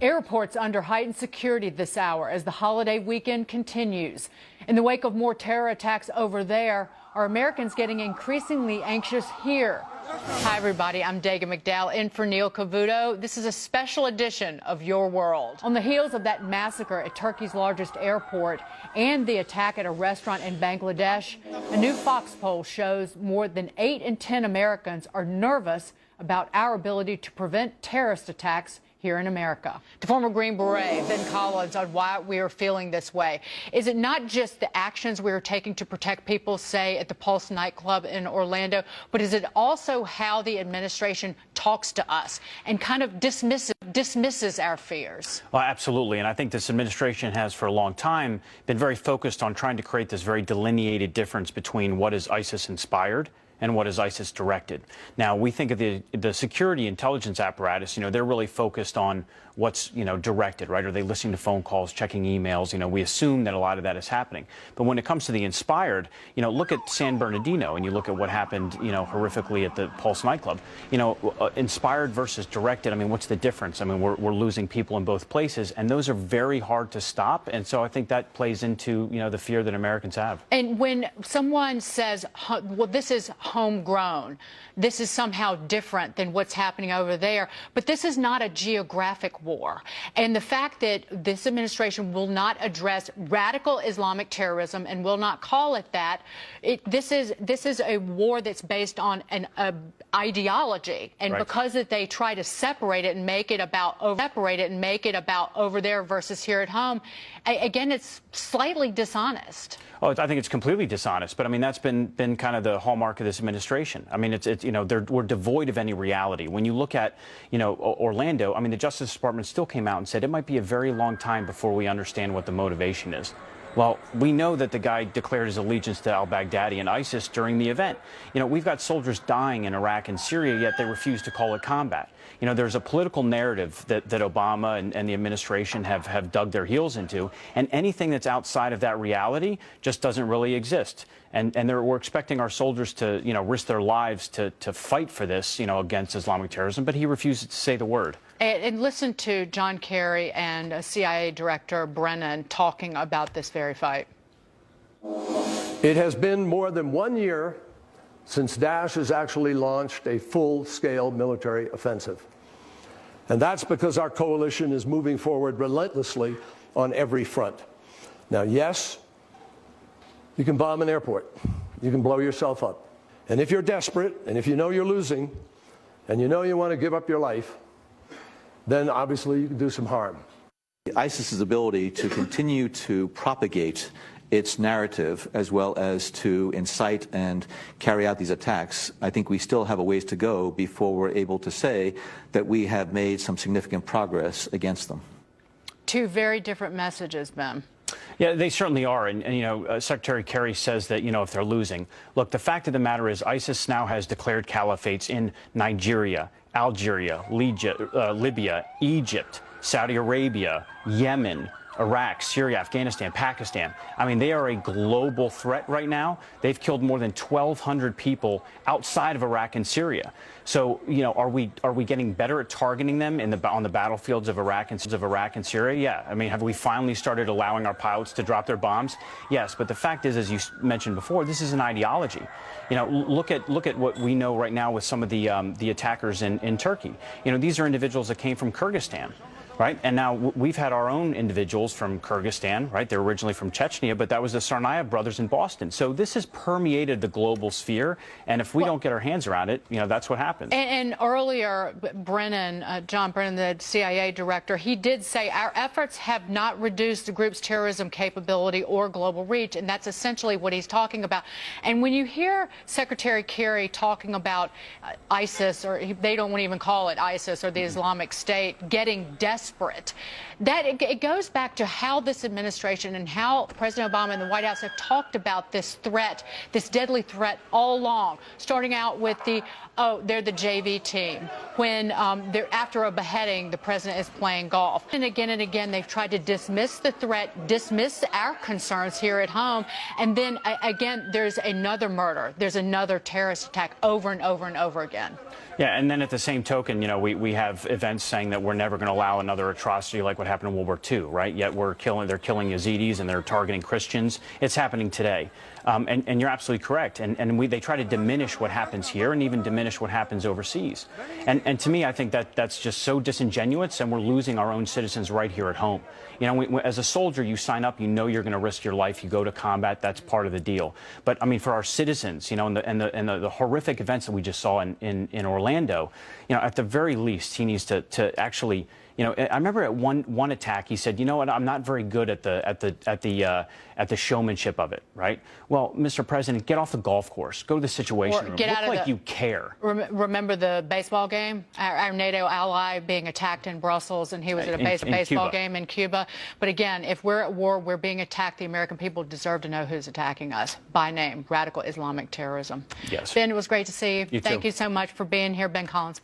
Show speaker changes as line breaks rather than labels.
Airports under heightened security this hour as the holiday weekend continues. In the wake of more terror attacks over there, are Americans getting increasingly anxious here? Hi, everybody. I'm Dagen McDowell in for Neil Cavuto. This is a special edition of Your World. On the heels of that massacre at Turkey's largest airport and the attack at a restaurant in Bangladesh, a new Fox poll shows more than 8 in 10 Americans are nervous about our ability to prevent terrorist attacks here in America. To former Green Beret Ben Collins on why we are feeling this way. Is it not just the actions we are taking to protect people, say, at the Pulse nightclub in Orlando, but is it also how the administration talks to us and kind of dismisses our fears?
Well, absolutely. And I think this administration has for a long time been very focused on trying to create this very delineated difference between what is ISIS inspired and what is ISIS directed. Now, we think of the security intelligence apparatus, they're really focused on what's, directed, right? Are they listening to phone calls, checking emails? We assume that a lot of that is happening. But when it comes to the inspired, look at San Bernardino and you look at what happened, horrifically at the Pulse nightclub. Inspired versus directed, what's the difference? We're losing people in both places, and those are very hard to stop. And so I think that plays into, the fear that Americans have.
And when someone says, well, this is homegrown, this is somehow different than what's happening over there, but this is not a geographic war. And the fact that this administration will not address radical Islamic terrorism and will not call it that, this is a war that's based on an ideology, and
right.
Because that they try to separate it and make it about over there versus here at home, again, it's slightly dishonest.
Oh, I think it's completely dishonest. But that's been kind of the hallmark of this administration. We're devoid of any reality. When you look at, Orlando, the Justice Department still came out and said it might be a very long time before we understand what the motivation is. Well, we know that the guy declared his allegiance to al-Baghdadi and ISIS during the event. We've got soldiers dying in Iraq and Syria, yet they refuse to call it combat. There's a political narrative that Obama and the administration have dug their heels into, and anything that's outside of that reality just doesn't really exist. And we're expecting our soldiers to, risk their lives to fight for this, against Islamic terrorism, but he refuses to say the word.
And listen to John Kerry and CIA Director Brennan talking about this very fight.
It has been more than 1 year since Daesh has actually launched a full-scale military offensive. And that's because our coalition is moving forward relentlessly on every front. Now, yes, you can bomb an airport. You can blow yourself up. And if you're desperate, and if you know you're losing, and you know you want to give up your life, then obviously you can do some harm.
ISIS's ability to continue to propagate its narrative as well as to incite and carry out these attacks, I think we still have a ways to go before we're able to say that we have made some significant progress against them.
Two very different messages, Ben.
Yeah, they certainly are. And Secretary Kerry says that, if they're losing. Look, the fact of the matter is ISIS now has declared caliphates in Nigeria, Algeria, Libya, Egypt, Saudi Arabia, Yemen, Iraq, Syria, Afghanistan, Pakistan. They are a global threat right now. They've killed more than 1,200 people outside of Iraq and Syria. So, are we getting better at targeting them on the battlefields of Iraq and Syria? Yeah. Have we finally started allowing our pilots to drop their bombs? Yes. But the fact is, as you mentioned before, this is an ideology. Look at what we know right now with some of the attackers in Turkey. These are individuals that came from Kyrgyzstan. Right. And now we've had our own individuals from Kyrgyzstan. Right. They're originally from Chechnya, but that was the Tsarnaev brothers in Boston. So this has permeated the global sphere. And if we don't get our hands around it, that's what happens.
And earlier, John Brennan, the CIA director, he did say our efforts have not reduced the group's terrorism capability or global reach. And that's essentially what he's talking about. And when you hear Secretary Kerry talking about ISIS, or they don't even call it ISIS or the Islamic State, getting desperate, that it goes back to how this administration and how President Obama and the White House have talked about this threat, this deadly threat all along, starting out with they're the JV team. When they're after a beheading, the president is playing golf. And again, they've tried to dismiss the threat, dismiss our concerns here at home. And then again, there's another murder. There's another terrorist attack over and over and over again.
Yeah. And then at the same token, we have events saying that we're never going to allow another another atrocity like what happened in World War II, right? Yet they're killing Yazidis and they're targeting Christians. It's happening today. And you're absolutely correct. And they try to diminish what happens here and even diminish what happens overseas. And to me, I think that's just so disingenuous, and we're losing our own citizens right here at home. You know, as a soldier, you sign up, you know you're going to risk your life, you go to combat, that's part of the deal. But I mean, for our citizens, you know, and the horrific events that we just saw in Orlando, you know, at the very least, he needs to actually, you know, I remember at one attack, he said, you know what, I'm not very good at the showmanship of it, right? Well, Mr. President, get off the golf course, go to the Situation Room, look like you care.
Remember the baseball game? Our NATO ally being attacked in Brussels, and he was at a baseball game in Cuba. But again, if we're at war, we're being attacked. The American people deserve to know who's attacking us by name: radical Islamic terrorism.
Yes.
Ben, it was great to see you.
You
Thank
too.
you so much for being here, Ben Collins.